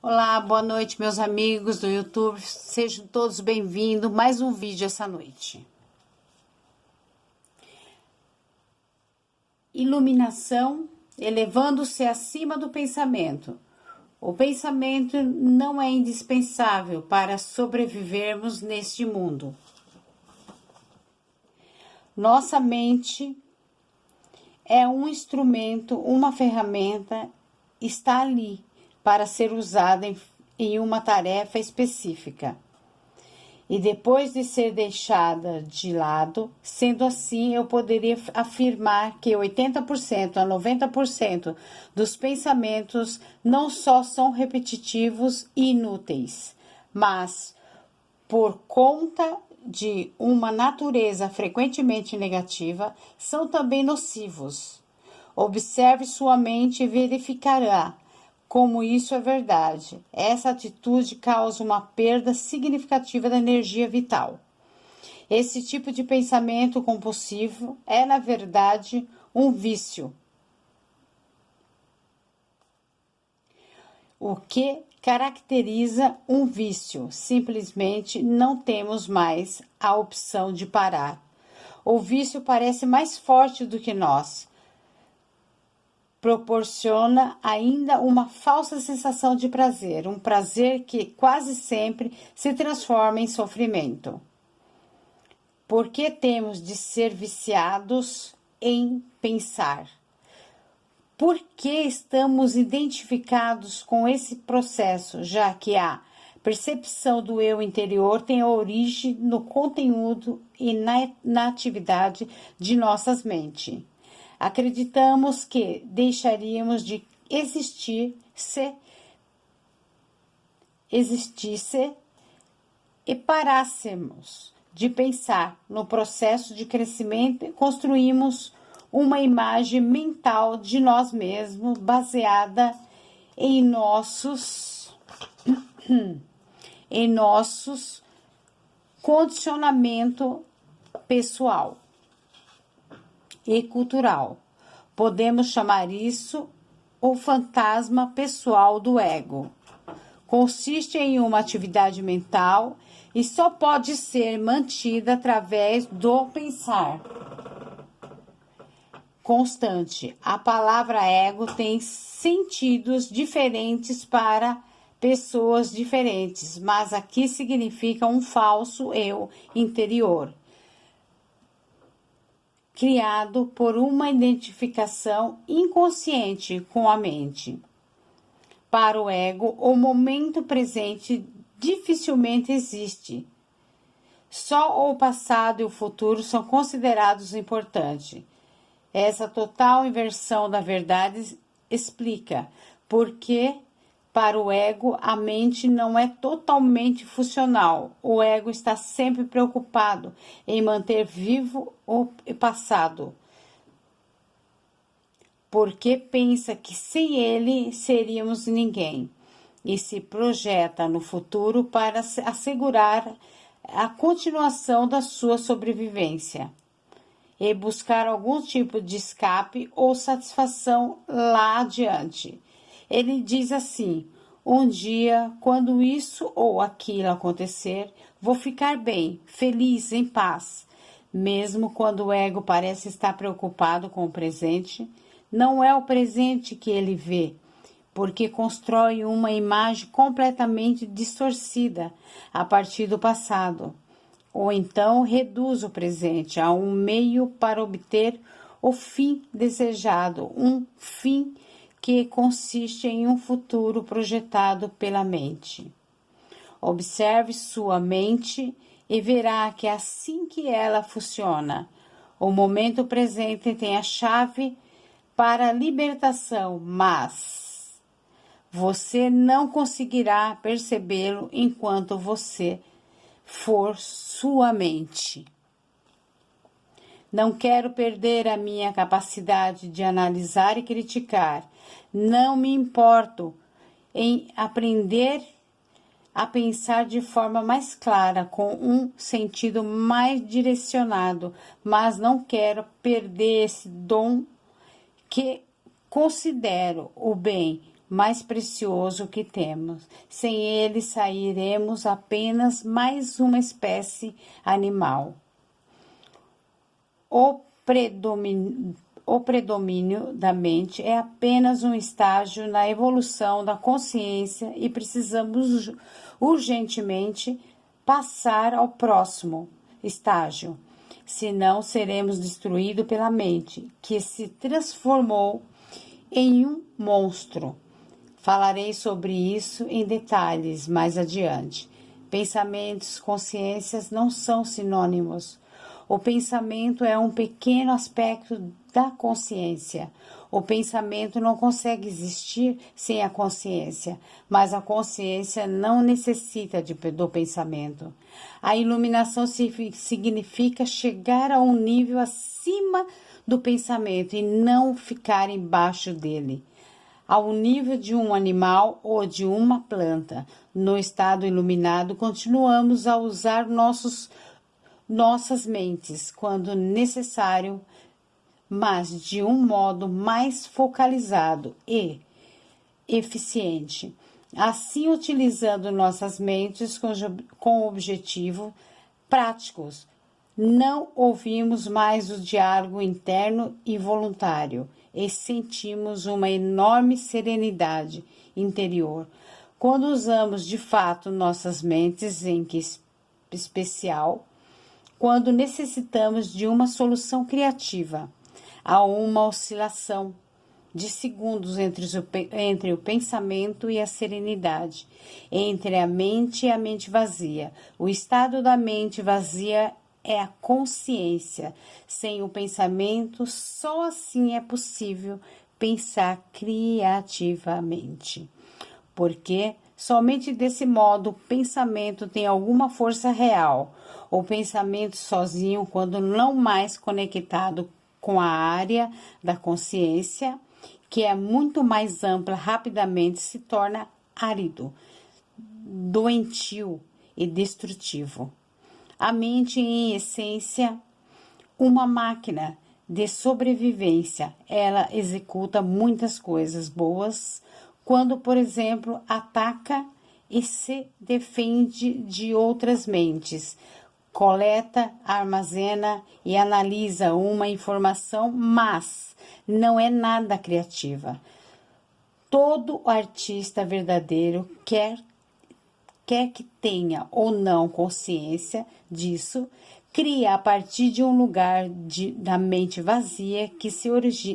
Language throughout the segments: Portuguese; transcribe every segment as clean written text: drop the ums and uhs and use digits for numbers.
Olá, boa noite, meus amigos do YouTube. Sejam todos bem-vindos. Mais um vídeo essa noite. Iluminação, elevando-se acima do pensamento. O pensamento não é indispensável para sobrevivermos neste mundo. Nossa mente é um instrumento, uma ferramenta, está ali para ser usada em uma tarefa específica. E depois de ser deixada de lado, sendo assim, eu poderia afirmar que 80% a 90% dos pensamentos não só são repetitivos e inúteis, mas por conta de uma natureza frequentemente negativa, são também nocivos. Observe sua mente e verificará como isso é verdade. Essa atitude causa uma perda significativa da energia vital. Esse tipo de pensamento compulsivo é, na verdade, um vício. O que caracteriza um vício? Simplesmente não temos mais a opção de parar. O vício parece mais forte do que nós. Proporciona ainda uma falsa sensação de prazer, um prazer que quase sempre se transforma em sofrimento. Por que temos de ser viciados em pensar? Por que estamos identificados com esse processo, já que a percepção do eu interior tem origem no conteúdo e na atividade de nossas mentes? Acreditamos que deixaríamos de existir se existisse e parássemos de pensar. No processo de crescimento, construímos uma imagem mental de nós mesmos baseada em nossos condicionamento pessoal e cultural. Podemos chamar isso o fantasma pessoal do ego. Consiste em uma atividade mental e só pode ser mantida através do pensar constante. A palavra ego tem sentidos diferentes para pessoas diferentes, mas aqui significa um falso eu interior, criado por uma identificação inconsciente com a mente. Para o ego, o momento presente dificilmente existe. Só o passado e o futuro são considerados importantes. Essa total inversão da verdade explica por que, para o ego, a mente não é totalmente funcional. O ego está sempre preocupado em manter vivo o passado, porque pensa que sem ele seríamos ninguém, e se projeta no futuro para assegurar a continuação da sua sobrevivência e buscar algum tipo de escape ou satisfação lá adiante. Ele diz assim: um dia, quando isso ou aquilo acontecer, vou ficar bem, feliz, em paz. Mesmo quando o ego parece estar preocupado com o presente, não é o presente que ele vê, porque constrói uma imagem completamente distorcida a partir do passado. Ou então reduz o presente a um meio para obter o fim desejado, um fim que consiste em um futuro projetado pela mente. Observe sua mente e verá que é assim que ela funciona. O momento presente tem a chave para a libertação, mas você não conseguirá percebê-lo enquanto você for sua mente. Não quero perder a minha capacidade de analisar e criticar. Não me importo em aprender a pensar de forma mais clara, com um sentido mais direcionado, mas não quero perder esse dom que considero o bem mais precioso que temos. Sem ele, sairemos apenas mais uma espécie animal. O predomínio da mente é apenas um estágio na evolução da consciência e precisamos urgentemente passar ao próximo estágio. Senão, seremos destruídos pela mente, que se transformou em um monstro. Falarei sobre isso em detalhes mais adiante. Pensamentos, consciências não são sinônimos. O pensamento é um pequeno aspecto da consciência. O pensamento não consegue existir sem a consciência, mas a consciência não necessita do pensamento. A iluminação significa chegar a um nível acima do pensamento e não ficar embaixo dele, ao nível de um animal ou de uma planta. No estado iluminado, continuamos a usar nossas mentes quando necessário, mas de um modo mais focalizado e eficiente. Assim, utilizando nossas mentes com objetivos práticos, não ouvimos mais o diálogo interno e voluntário e sentimos uma enorme serenidade interior. Quando usamos de fato nossas mentes, em que especial, quando necessitamos de uma solução criativa, há uma oscilação de segundos entre o pensamento e a serenidade, entre a mente e a mente vazia. O estado da mente vazia é a consciência. Sem o pensamento, só assim é possível pensar criativamente. Porque somente desse modo o pensamento tem alguma força real. O pensamento sozinho, quando não mais conectado com a área da consciência, que é muito mais ampla, rapidamente se torna árido, doentio e destrutivo. A mente, em essência, uma máquina de sobrevivência. Ela executa muitas coisas boas quando, por exemplo, ataca e se defende de outras mentes, coleta, armazena e analisa uma informação, mas não é nada criativa. Todo artista verdadeiro quer que tenha ou não consciência disso, cria a partir de um lugar da mente vazia que se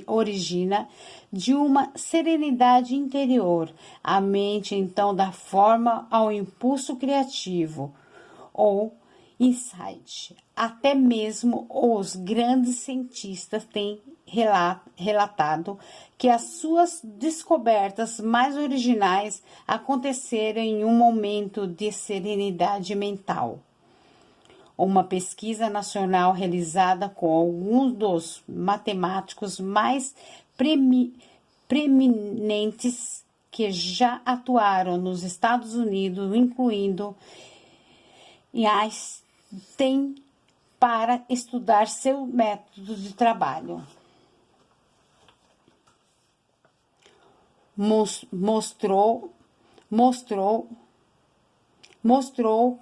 origina de uma serenidade interior. A mente, então, dá forma ao impulso criativo ou insight. Até mesmo os grandes cientistas têm relatado que as suas descobertas mais originais aconteceram em um momento de serenidade mental. Uma pesquisa nacional realizada com alguns dos matemáticos mais preeminentes que já atuaram nos Estados Unidos, incluindo Einstein, para estudar seu método de trabalho. Mostrou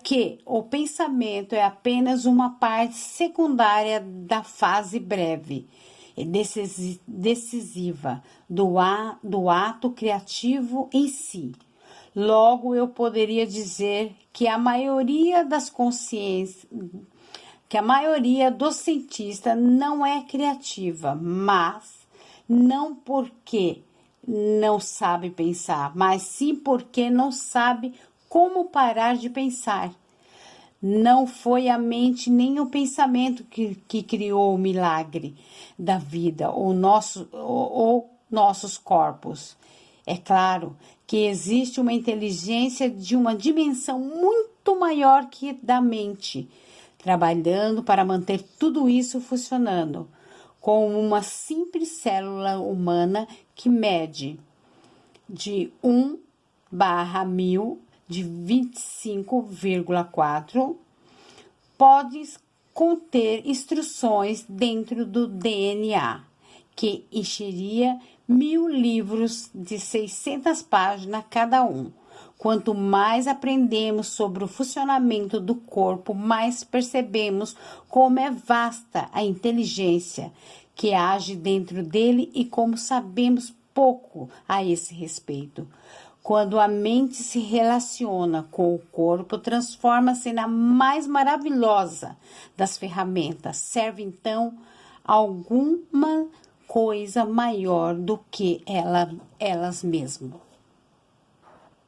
que o pensamento é apenas uma parte secundária da fase breve e decisiva do ato criativo em si. Logo, eu poderia dizer que a maioria dos cientistas não é criativa, mas não porque não sabe pensar, mas sim porque não sabe como parar de pensar. Não foi a mente nem o pensamento que criou o milagre da vida ou nossos corpos. É claro que existe uma inteligência de uma dimensão muito maior que da mente, trabalhando para manter tudo isso funcionando, com uma simples célula humana que mede de 1/1000 de 25,4, pode conter instruções dentro do DNA que encheria 1000 livros de 600 páginas cada um. Quanto mais aprendemos sobre o funcionamento do corpo, mais percebemos como é vasta a inteligência que age dentro dele e como sabemos pouco a esse respeito. Quando a mente se relaciona com o corpo, transforma-se na mais maravilhosa das ferramentas. Serve então alguma coisa maior do que elas mesmas.